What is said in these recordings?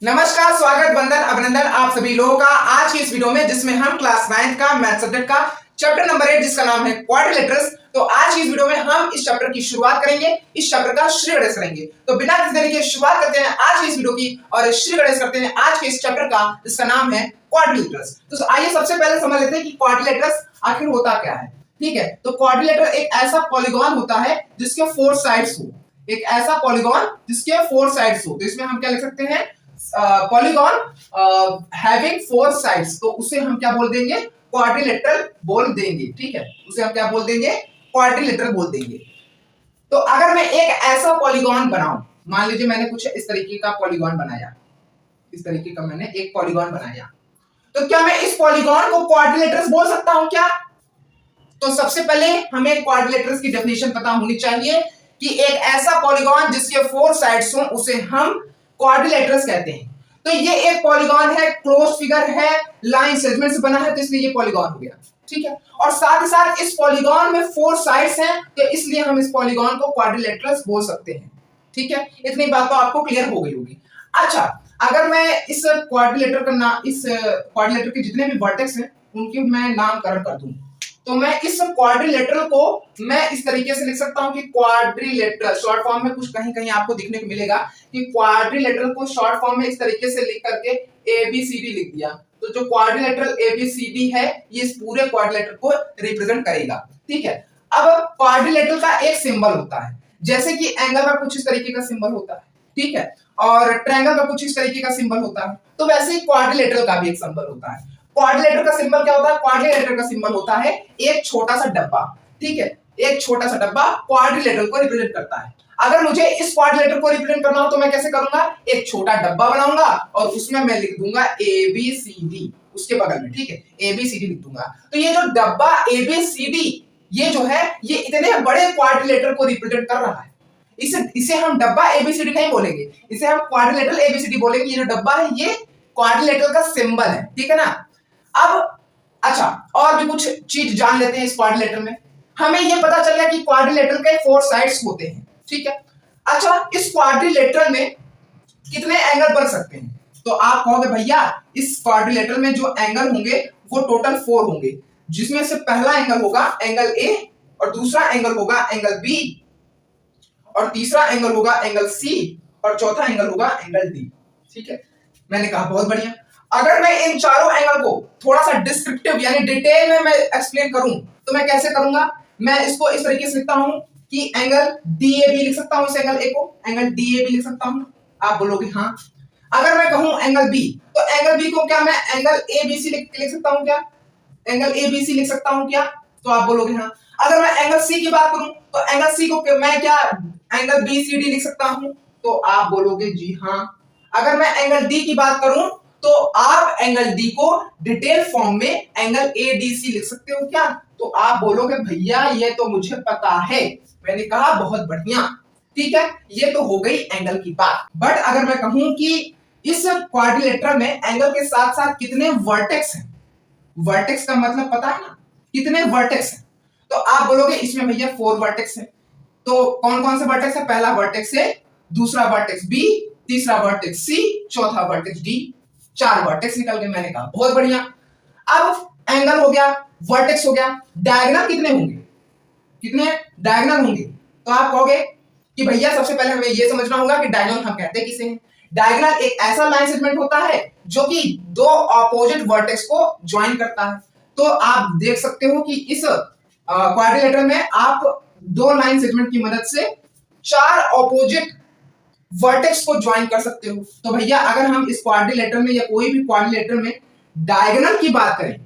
नमस्कार, स्वागत, वंदन, अभिनंदन आप सभी लोगों का आज की इस वीडियो में, जिसमें हम क्लास 9 का मैथ सब्जेक्ट का चैप्टर नंबर 8 जिसका नाम है क्वाड्रिलेटरल्स। तो आज की इस वीडियो में हम इस चैप्टर की शुरुआत करेंगे, इस चैप्टर का श्री गणेश करेंगे। तो बिना किसी देरी के शुरुआत करते हैं आज की इस वीडियो की और श्री गणेश करते हैं आज के इस चैप्टर का जिसका नाम है क्वाड्रिलेटरल्स। तो आइए सबसे पहले समझ लेते हैं कि क्वाड्रिलेटरल्स आखिर होता क्या है। ठीक है, तो क्वाड्रिलेटर एक ऐसा पॉलीगॉन होता है जिसके 4 साइड्स हो, एक ऐसा पॉलीगॉन जिसके 4 साइड्स हो। तो इसमें हम क्या लिख सकते हैं, पॉलीगॉन हैविंग 4 साइड्स, तो उसे हम क्या बोल देंगे, क्वाड्रिलेटरल बोल देंगे। ठीक है, उसे हम क्या बोल देंगे, क्वाड्रिलेटरल बोल देंगे। तो अगर मैं एक ऐसा पॉलीगॉन बनाऊं, मान लीजिए मैंने कुछ इस तरीके का पॉलीगॉन बनाया, इस तरीके का मैंने एक पॉलीगॉन बनाया, तो क्या मैं इस पॉलीगॉन को क्वाड्रिलेटरल बोल सकता हूं क्या? तो सबसे पहले हमें क्वाड्रिलेटरल्स की डेफिनेशन पता होनी चाहिए कि एक ऐसा पॉलीगॉन जिसके 4 साइड्स हों उसे हम क्वाड्रिलेटरल्स कहते हैं। तो ये एक पॉलीगॉन है, क्लोज फिगर है, लाइन सेगमेंट से बना है, तो इसलिए ये पॉलीगॉन हो गया। ठीक है, और साथ ही साथ इस पॉलीगॉन में 4 साइड्स हैं, तो इसलिए हम इस पॉलीगॉन को क्वाड्रिलेटरल्स बोल सकते हैं। ठीक है, इतनी बात तो आपको क्लियर हो गई होगी। अच्छा, अगर मैं इस क्वाड्रिलेटर का नाम, इस क्वाड्रिलेटर के जितने भी वर्टेक्स हैं उनके मैं नामकरण कर दूं, तो मैं इस क्वाड्रिलेटरल को मैं इस तरीके से लिख सकता हूं कि क्वाड्रिलेटरल, शॉर्ट फॉर्म में कुछ कहीं कहीं आपको दिखने को मिलेगा कि क्वाड्रिलेटरल को शॉर्ट फॉर्म में इस तरीके से लिख करके ABCD लिख दिया। तो जो क्वाड्रिलेटरल ABCD है ये इस पूरे क्वाड्रिलेटर को रिप्रेजेंट करेगा। ठीक है, अब क्वाड्रिलेटरल का एक सिंबल होता है, जैसे कि एंगल का कुछ इस तरीके का सिंबल होता है। ठीक है, और ट्रायंगल का कुछ इस तरीके का सिंबल होता है, तो वैसे ही क्वाड्रिलेटरल का भी एक सिंबल होता है। क्वाड्रिलेटर का सिंबल क्या होता है? क्वाड्रिलेटर का सिंबल होता है एक छोटा सा डब्बा। ठीक है, एक छोटा सा डब्बा क्वाड्रिलेटर को रिप्रेजेंट करता है। अगर मुझे इस क्वाड्रिलेटर को रिप्रेजेंट करना हो तो मैं कैसे करूंगा, एक छोटा डब्बा बनाऊंगा और उसमें मैं लिख दूंगा ABCD उसके बगल में। ठीक है, ABCD लिख दूंगा। तो ये जो डब्बा ABCD ये जो है ये इतने बड़े क्वाड्रिलेटर को रिप्रेजेंट कर रहा है। इसे हम डब्बा ABCD नहीं बोलेंगे, इसे हम क्वाड्रिलेटरल ABCD बोलेंगे। ये जो डब्बा है ये क्वाड्रिलेटर का सिंबल है। ठीक है ना। अब अच्छा, और भी कुछ चीज जान लेते हैं इस क्वाड्रिलेटर में। हमें यह पता चल गया कि क्वाड्रिलेटर के 4 साइड्स होते हैं। ठीक है, अच्छा, इस क्वाड्रिलेटर में कितने एंगल बन सकते हैं? तो आप कहोगे भैया इस क्वाड्रिलेटर में जो एंगल होंगे वो टोटल 4 होंगे, जिसमें से पहला एंगल होगा एंगल A, और दूसरा एंगल होगा एंगल B, और तीसरा एंगल होगा एंगल C, और चौथा एंगल होगा एंगल D। ठीक है, मैंने कहा बहुत बढ़िया। अगर मैं इन चारों एंगल को थोड़ा सा डिस्क्रिप्टिव यानी डिटेल में मैं एक्सप्लेन करूं तो मैं कैसे करूंगा, मैं इसको इस तरीके से लिखता हूं कि एंगल DAB लिख सकता हूं, इस एंगल A को एंगल DAB लिख सकता हूं। आप बोलोगे हाँ। अगर मैं कहूं एंगल B, तो एंगल B को क्या मैं एंगल ABC लिख सकता हूं क्या, एंगल ABC लिख सकता हूं क्या? तो आप बोलोगे हाँ। अगर मैं एंगल C की बात करूं तो एंगल C को मैं क्या एंगल BCD लिख सकता हूं? तो आप बोलोगे जी हाँ। अगर मैं एंगल D की बात करूं तो आप एंगल D को डिटेल फॉर्म में एंगल ADC लिख सकते हो क्या? तो आप बोलोगे भैया ये तो मुझे पता है। मैंने कहा बहुत बढ़िया। ठीक है, ये तो हो गई एंगल की बात। बट अगर मैं कहूं कि इस क्वाड्रिलेटर में एंगल के साथ साथ कितने वर्टेक्स हैं, वर्टेक्स का मतलब पता है ना, कितने वर्टेक्स हैं? तो आप बोलोगे इसमें भैया 4 वर्टेक्स हैं। तो कौन कौन से वर्टेक्स है? पहला वर्टेक्स है, दूसरा वर्टेक्स B, तीसरा वर्टेक्स C, चौथा वर्टेक्स D। 4 वर्टेक्स निकल गए। मैंने कहा बहुत बढ़िया। अब एंगल हो गया, वर्टेक्स हो गया, डायगोनल कितने होंगे, कितने डायगोनल होंगे? तो आप कहोगे कि भैया सबसे पहले हमें यह समझना होगा कि डायगोनल हम कहते किसे हैं। डायगोनल एक ऐसा लाइन सेगमेंट होता है जो कि दो ऑपोजिट वर्टेक्स को ज्वाइन करता है। तो आप देख सकते हो कि इस क्वाड्रिलेटर में आप 2 लाइन सेगमेंट की मदद से 4 ऑपोजिट वर्टेक्स को ज्वाइन कर सकते हो। तो भैया अगर हम इस क्वाड्रिलेटर में या कोई भी क्वाड्रिलेटर में डायगोनल की बात करें,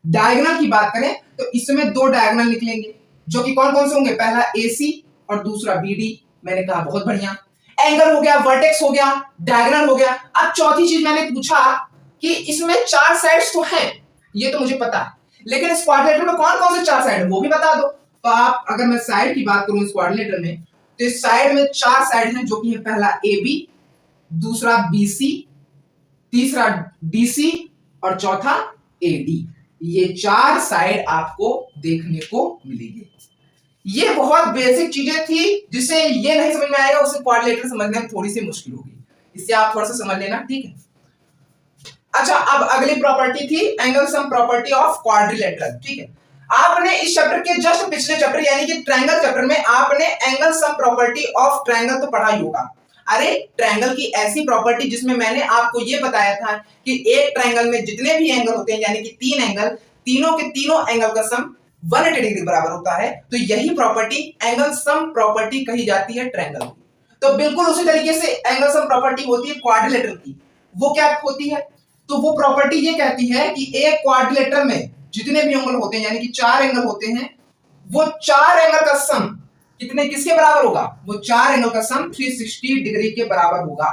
डायगोनल की बात करें तो इसमें 2 डायगोनल निकलेंगे जो कि कौन कौन से होंगे? पहला AC और दूसरा BD। मैंने कहा बहुत बढ़िया। एंगल हो गया, वर्टेक्स हो गया, डायगोनल हो गया। अब चौथी चीज मैंने पूछा कि इसमें 4 साइड्स तो हैं, ये तो मुझे पता है, लेकिन इस क्वाड्रिलेटर में कौन कौन से 4 साइड है वो भी बता दो। तो आप अगर मैं साइड की बात करूं इस क्वाड्रिलेटर में तो इस साइड में 4 साइड हैं जो कि है पहला AB, दूसरा BC, तीसरा DC और चौथा AD। ये 4 साइड आपको देखने को मिलेंगे। ये बहुत बेसिक चीजें थी जिसे ये नहीं समझ में आएगा उसे क्वाड्रिलेटर समझने में थोड़ी सी मुश्किल होगी। इससे आप थोड़ा सा समझ लेना, ठीक है। अच्छा, अब अगली प्रॉपर्टी थी angle sum property of quadrilateral, ठीक है। आपने इस चैप्टर के जस्ट पिछले चैप्टर यानी कि ट्रायंगल चैप्टर में आपने angle sum property of triangle तो पढ़ा ही होगा। अरे ट्रायंगल की ऐसी प्रॉपर्टी जिसमें मैंने आपको यह बताया था कि एक ट्रायंगल में जितने भी एंगल होते हैं यानी कि 3 एंगल, तीनों के तीनों एंगल का सम 180 डिग्री बराबर होता है, तो यही प्रॉपर्टी एंगल सम प्रॉपर्टी कही जाती है ट्रायंगल की। तो बिल्कुल उसी तरीके से एंगल सम प्रॉपर्टी होती है क्वाड्रिलेटरल की। वो क्या होती है? तो वो प्रॉपर्टी ये कहती है कि एक क्वाड्रिलेटरल में जितने भी एंगल होते हैं यानी कि 4 एंगल होते हैं, वो 4 एंगल का सम कितने किसके बराबर होगा? वो 4 एंगल का सम 360 डिग्री के बराबर होगा।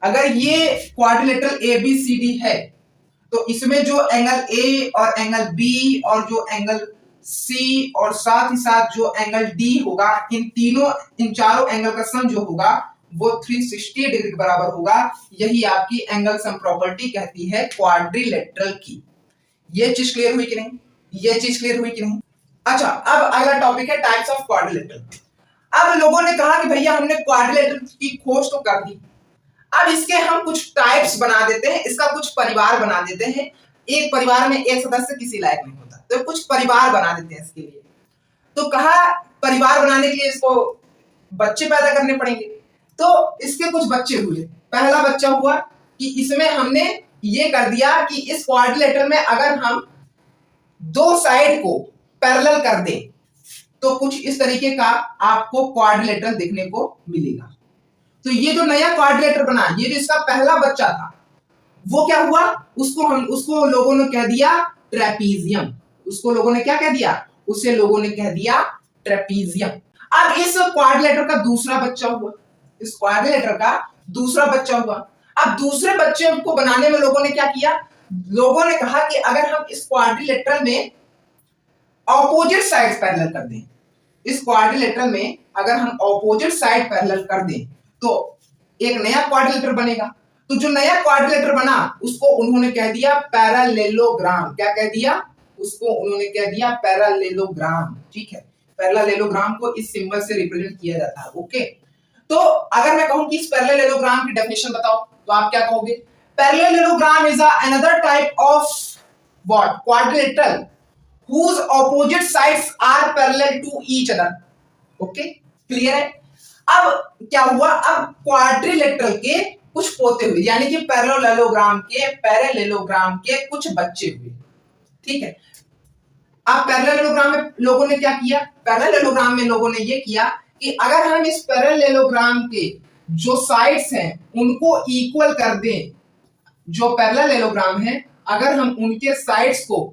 अगर ये क्वाड्रिलेटरल ABCD है तो इसमें जो एंगल A और एंगल B और जो एंगल C और साथ ही साथ जो एंगल D होगा, इन चारों एंगल का सम जो होगा वो 360 डिग्री के बराबर होगा। यही आपकी एंगल सम प्रॉपर्टी कहती है क्वाड्रिलेटरल की। ये चीज क्लियर हुई कि नहीं? ये चीज क्लियर हुई कि नहीं? अच्छा, अब अगला टॉपिक है टाइप्स ऑफ क्वाड्रिलेटरल। अब लोगों ने कहा कि भैया हमने क्वाड्रिलेटरल की खोज तो कर दी, अब इसके हम कुछ टाइप्स बना देते हैं, इसका कुछ परिवार बना देते हैं। एक परिवार में एक सदस्य किसी लायक नहीं होता, तो कुछ परिवार बना देते हैं इसके लिए। तो कहा परिवार बनाने के लिए इसको बच्चे पैदा करने पड़ेंगे। तो इसके कुछ बच्चे हुए। पहला बच्चा हुआ कि इसमें हमने ये कर दिया कि इस क्वाड्रिलेटरल में अगर हम दो साइड को पैरेलल कर दें तो कुछ इस तरीके का आपको क्वाड्रिलेटरल देखने को मिलेगा। तो ये जो नया क्वाड्रिलेटरल बना, ये जो इसका पहला बच्चा था, वो क्या हुआ? उसको लोगों ने कह दिया ट्रेपीजियम। उसको लोगों ने क्या कह दिया? उसे लोगों ने कह दिया ट्रेपीजियम। अब इस क्वाड्रिलेटरल का दूसरा बच्चा हुआ, इस क्वाड्रिलेटरल का दूसरा बच्चा हुआ। अब दूसरे बच्चे को बनाने में लोगों ने क्या किया? लोगों ने कहा कि अगर हम इस क्वाड्रिलेटरल में ऑपोजिट साइड्स पैरेलल कर दें, इस क्वाड्रिलेटरल में अगर हम ऑपोजिट साइड पैरेलल कर दें तो एक नया क्वाड्रिलेटरल बनेगा। तो जो नया क्वाड्रिलेटरल बना उसको उन्होंने कह दिया पैरेललोग्राम। क्या कह दिया? उसको उन्होंने कह दिया पैरेललोग्राम, ठीक है। पैरेललोग्राम को इस सिंबल से रिप्रेजेंट किया जाता है, ओके। तो अगर मैं कहूं कि इस पैरेललोग्राम की डेफिनेशन बताओ तो आप क्या कहोगे? Parallelogram is another type of what? Quadrilateral whose opposite sides are parallel to each other, okay, clear है? अब क्या हुआ? अब क्वाड्रिलेटरल के कुछ पोते हुए यानी कि पैरेललोग्राम के कुछ बच्चे हुए, ठीक है। अब पैरेललोग्राम में लोगों ने क्या किया? पैरेललोग्राम में लोगों ने ये किया कि अगर हम इस पैरेललोग्राम के जो साइड्स हैं उनको इक्वल कर दें, जो पैरेललोग्राम है अगर हम उनके साइड्स को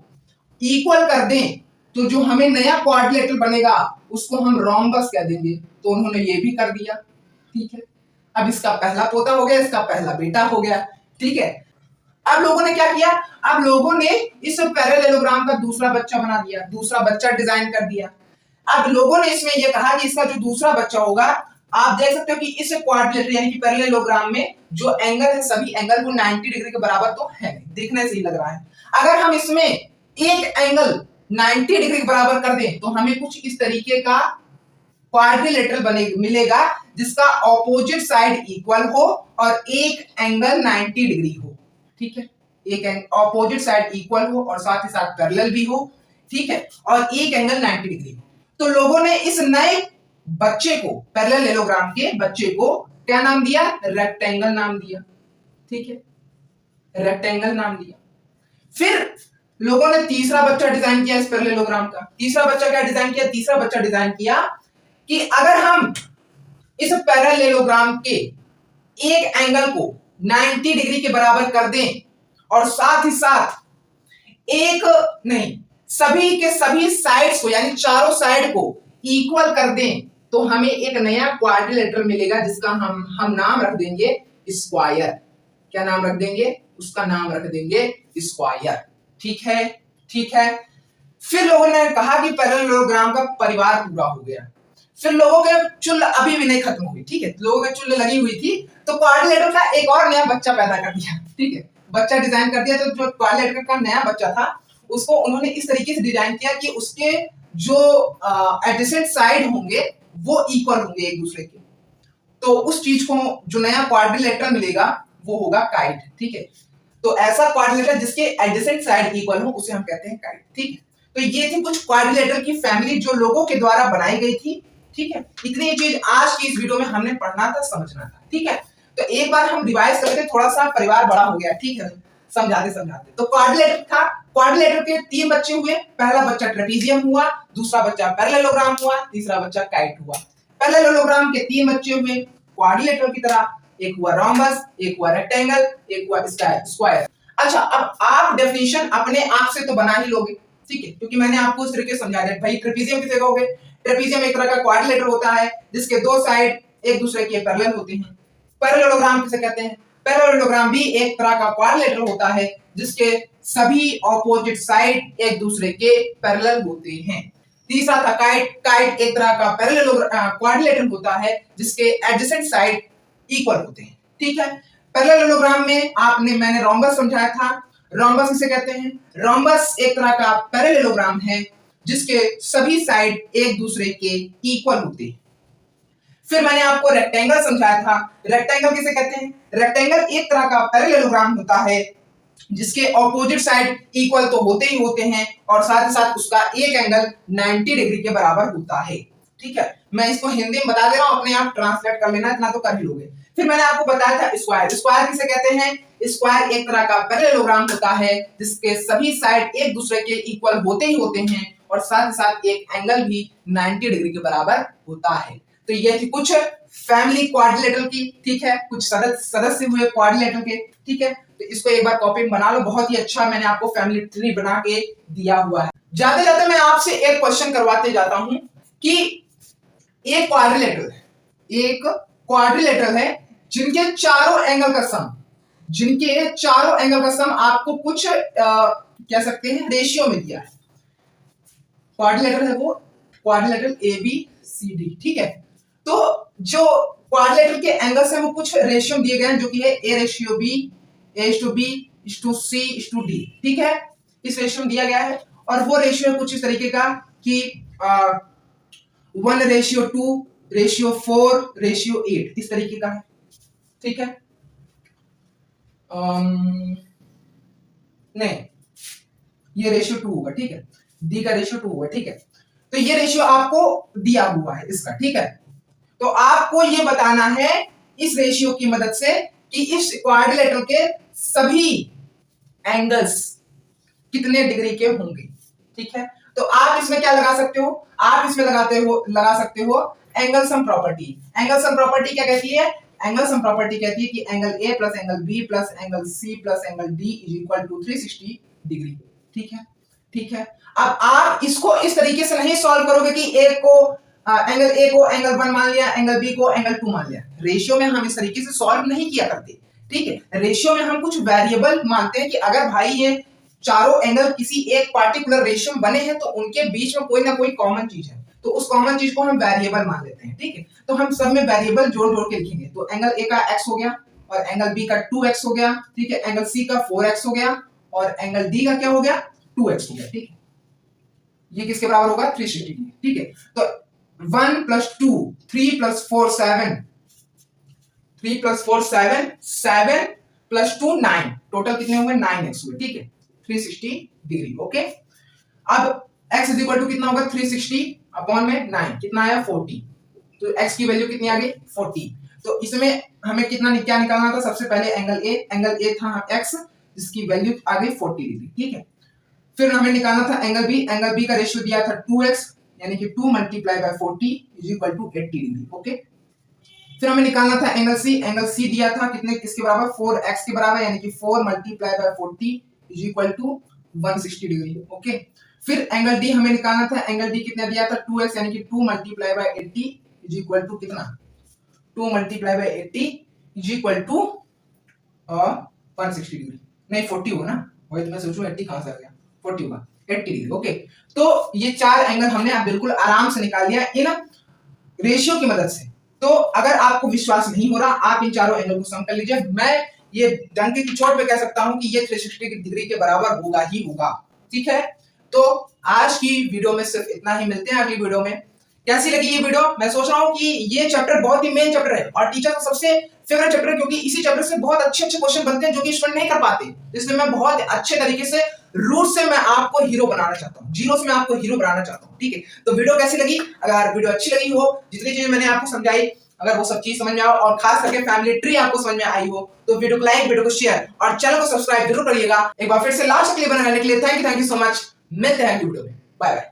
इक्वल कर दें तो जो हमें नया क्वाड्रिलेटरल बनेगा उसको हम रोम्बस कह देंगे। तो उन्होंने ये भी कर दिया, ठीक है। अब इसका पहला पोता हो गया, इसका पहला बेटा हो गया, ठीक है। अब लोगों ने क्या किया? अब लोगों ने इस पैरेललोग्राम का दूसरा बच्चा बना दिया, दूसरा बच्चा डिजाइन कर दिया। अब लोगों ने इसमें यह कहा कि इसका जो दूसरा बच्चा होगा, आप देख सकते हो कि इस क्वाड्रिलेटरल यानी कि पैरेललोग्राम में जो एंगल है सभी एंगल वो 90 डिग्री के बराबर तो है, देखने से ही लग रहा है। अगर हम इसमें एक एंगल 90 डिग्री के बराबर कर दें तो हमें कुछ इस तरीके का क्वाड्रिलेटरल मिलेगा जिसका ऑपोजिट साइड इक्वल हो और एक एंगल 90 डिग्री हो, ठीक है। एक ऑपोजिट साइड इक्वल हो और साथ ही साथ पैरेलल भी हो, ठीक है, और एक एंगल 90 डिग्री हो। तो लोगों ने इस नए बच्चे को, पैरेललोग्राम के बच्चे को क्या नाम दिया? रेक्टेंगल नाम दिया, ठीक है, रेक्टेंगल नाम दिया। फिर लोगों ने तीसरा बच्चा डिजाइन किया इस पैरेललोग्राम का। तीसरा बच्चा क्या डिजाइन किया? तीसरा बच्चा डिजाइन किया कि अगर हम इस पैरेललोग्राम के एक एंगल को 90 डिग्री के बराबर कर दें और साथ ही साथ एक नहीं सभी के सभी साइड्स को यानी चारों साइड को इक्वल कर दें तो हमें एक नया क्वाड्रिलेटरल मिलेगा जिसका हम नाम रख देंगे स्क्वायर। क्या नाम रख देंगे? उसका नाम रख देंगे स्क्वायर, ठीक है, ठीक है। फिर लोगों ने कहा कि पैरेललोग्राम का परिवार पूरा हो गया। फिर लोगों के चुल्ल अभी भी नहीं खत्म हुई, ठीक है, लोगों के चुल्ल लगी हुई थी तो क्वाड्रिलेटरल का एक और नया बच्चा पैदा कर दिया, ठीक है, बच्चा डिजाइन कर दिया। तो जो क्वाड्रिलेटरल का नया बच्चा था उसको उन्होंने इस तरीके से डिजाइन किया कि उसके जो एडजेसेंट साइड होंगे वो इक्वल होंगे एक दूसरे के, तो उस चीज को जो नया क्वाड्रिलेटरल मिलेगा वो होगा काइट, ठीक है। तो ऐसा क्वाड्रिलेटरल जिसके एडजेसेंट साइड इक्वल हो उसे हम कहते हैं काइट, ठीक है। तो ये थी कुछ क्वाड्रिलेटरल की फैमिली जो लोगों के द्वारा बनाई गई थी, ठीक है। इतनी चीज आज की इस वीडियो में हमने पढ़ना था, समझना था, ठीक है। तो एक बार हम रिवाइज करते, थोड़ा सा परिवार बड़ा हो गया, ठीक है, समझाते समझाते। तो क्वाड्रिलेटरल था, क्वाड्रिलेटरल के 3 बच्चे हुए, पहला बच्चा ट्रेपीजियम हुआ, दूसरा बच्चा पैरेललोग्राम हुआ, तीसरा बच्चा काइट हुआ। पैरेललोग्राम के 3 बच्चे हुए क्वाड्रिलेटरल की तरह, एक हुआ रोम्बस, एक हुआ रेक्टेंगल, एक हुआ स्क्वायर। अच्छा, अब आप डेफिनेशन अपने आप से तो बना ही लोगे, ठीक है, क्योंकि मैंने आपको इस तरीके से समझा दिया। भाई ट्रेपीजियम किसे कहोगे? ट्रेपीजियम एक तरह का क्वाड्रिलेटरल होता है जिसके 2 साइड एक दूसरे के पैरेलल होते हैं। पैरेललोग्राम किसे कहते हैं? पैरेललोग्राम भी एक तरह का क्वाड्रिलेटरल होता है जिसके सभी ऑपोजिट साइड एक दूसरे के पैरेलल होते हैं। तीसरा था काइट, काइट एक तरह का पैरेललोग्राम क्वाड्रिलेटरल होता है जिसके एडजेसेंट साइड इक्वल होते हैं, ठीक है। पैरेललोग्राम में मैंने रोम्बस समझाया था। रोम्बस किसे कहते हैं? रोम्बस एक तरह का पैरेललोग्राम है जिसके सभी साइड एक दूसरे के इक्वल होते हैं। फिर मैंने आपको रेक्टेंगल समझाया था। रेक्टेंगल किसे कहते हैं? रेक्टेंगल एक तरह का पैरेललोग्राम होता है जिसके ऑपोजिट साइड इक्वल तो होते ही होते हैं और साथ ही साथ उसका एक एंगल 90 डिग्री के बराबर होता है, ठीक है। मैं इसको हिंदी में बता दे रहा हूं, अपने आप ट्रांसलेट कर लेना, इतना तो कर ही लोगे। फिर मैंने आपको बताया था स्क्वायर। स्क्वायर किसे कहते हैं? स्क्वायर एक तरह का पैरेललोग्राम होता है जिसके सभी साइड एक दूसरे के इक्वल होते ही होते हैं और साथ ही साथ एक एंगल भी 90 डिग्री के बराबर होता है। तो ये थी कुछ फैमिली क्वाड्रिलेटरल की, ठीक है, कुछ सदस्य हुए क्वाड्रिलेटरल के, ठीक है। तो इसको एक बार कॉपी में बना लो, बहुत ही अच्छा मैंने आपको फैमिली ट्री बना के दिया हुआ है। जाते जाते मैं आपसे एक क्वेश्चन करवाते जाता हूं कि एक क्वाड्रिलेटरल है जिनके चारों एंगल का सम आपको कुछ कह सकते हैं रेशियो में दिया है। क्वाड्रिलेटरल है वो क्वाड्रिलेटरल ABCD, ठीक है। तो जो क्वाड्रिलेटरल के एंगल्स हैं वो कुछ रेशियो दिए गए हैं जो कि है A/B, A/B/C/D, ठीक है। इस रेशियो में दिया गया है और वो रेशियो कुछ इस तरीके का कि 1:2, 4:8 इस तरीके का है, ठीक है। नहीं, ये रेशियो 2 होगा, ठीक है। डी का रेशियो 2 होगा, ठीक है। तो ये रेशियो आपको दिया हुआ है इसका, ठीक है। तो आपको ये बताना है इस रेशियो की मदद से कि इस क्वाड्रिलेटरल के सभी एंगल्स कितने डिग्री के होंगे, ठीक है। तो आप इसमें क्या लगा सकते हो? आप इसमें लगा सकते हो angle sum property. Angle sum property क्या कहती है? एंगल सम प्रॉपर्टी कहती है कि angle A plus angle B plus angle C plus angle D is equal to 360 degree, ठीक है, ठीक है। अब आप इसको इस तरीके से नहीं सॉल्व करोगे कि एंगल A को एंगल 1 मान लिया, एंगल B को एंगल 2 मान लिया। रेशियो में हम इस तरीके से सॉल्व नहीं किया करते, ठीक है। रेशियो में हम कुछ वेरिएबल मानते हैं कि अगर भाई ये चारों एंगल किसी एक पार्टिकुलर रेशियो में बने हैं तो उनके बीच में कोई ना कोई कॉमन चीज है, तो उस कॉमन चीज को हम वेरिएबल मान लेते हैं, ठीक है। तो हम सब में वेरिएबल जोड़ जोड़ के लिखेंगे। तो एंगल A का x हो गया और एंगल B का 2x हो गया, ठीक है। एंगल C का 4x हो गया और एंगल D का क्या हो गया? 2x हो गया, ठीक है। ये किसके बराबर होगा? 360 डिग्री, ठीक है। तो 1 + 2 3 + 4 7 3 + 4 7 7 + 2 9, टोटल कितने हुए? 9x हुए, ठीक है। 360 डिग्री, ओके। अब x इज इक्वल टू कितना होगा? 360 अपॉन में 9 कितना आया? 40। तो x की वैल्यू कितनी आ गई? 40। तो इसमें हमें क्या निकालना था? सबसे पहले एंगल A था x जिसकी वैल्यू आ गई 40 डिग्री, ठीक है। फिर हमें निकालना था एंगल B का रेशियो दिया था 2x यानी कि 2 × 40 is equal to 80 degree, okay. फिर हमें निकालना था एंगल C दिया था किसके बराबर? 4x के बराबर यानी कि 4 × 40 is equal to 160 degree, okay. फिर एंगल D हमें निकालना था। एंगल D कितना दिया था? 2x यानी कि 2 × 80 इज इक्वल टू कितना? 2 × 80 इज इक्वल टू 160 डिग्री, नहीं 40 होगा ना, वही तो मैं सोचूं 80 कहां से आ गया, 40 होगा, 80 डिग्री, ओके। तो ये चार एंगल हमने आप बिल्कुल आराम से निकाल लिया इन रेशियो की मदद से। तो अगर आपको विश्वास नहीं हो रहा, आप इन चारों एंगल को सम कर लीजिए। मैं ये डंके की चोट पे कह सकता हूं कि ये 360 डिग्री के बराबर होगा ही होगा, ठीक है। तो आज की वीडियो में सिर्फ इतना ही, मिलते हैं अगली वीडियो में। कैसी लगी ये वीडियो? मैं सोच रहा हूँ कि ये चैप्टर बहुत ही मेन चैप्टर है और टीचर का सबसे फेवरेट चैप्टर है, क्योंकि इसी चैप्टर से बहुत अच्छे अच्छे क्वेश्चन बनते हैं जो कि स्टूडेंट नहीं कर पाते। इसलिए मैं बहुत अच्छे तरीके से रूट से मैं आपको हीरो बनाना चाहता हूँ, जीरो से मैं आपको हीरो बनाना चाहता हूँ। ठीक है, तो वीडियो कैसी लगी? अगर वीडियो अच्छी लगी हो, जितनी चीजें मैंने आपको समझाई, अगर वो सब चीज समझ में आओ और खास करके फैमिली ट्री आपको समझ में आई हो, तो वीडियो को लाइक, वीडियो को शेयर और चैनल को सब्सक्राइब जरूर करिएगा। एक बार फिर से लास्ट के लिए बनाने के लिए थैंक यू सो मच। मिलते हैं वीडियो में, बाय बाय।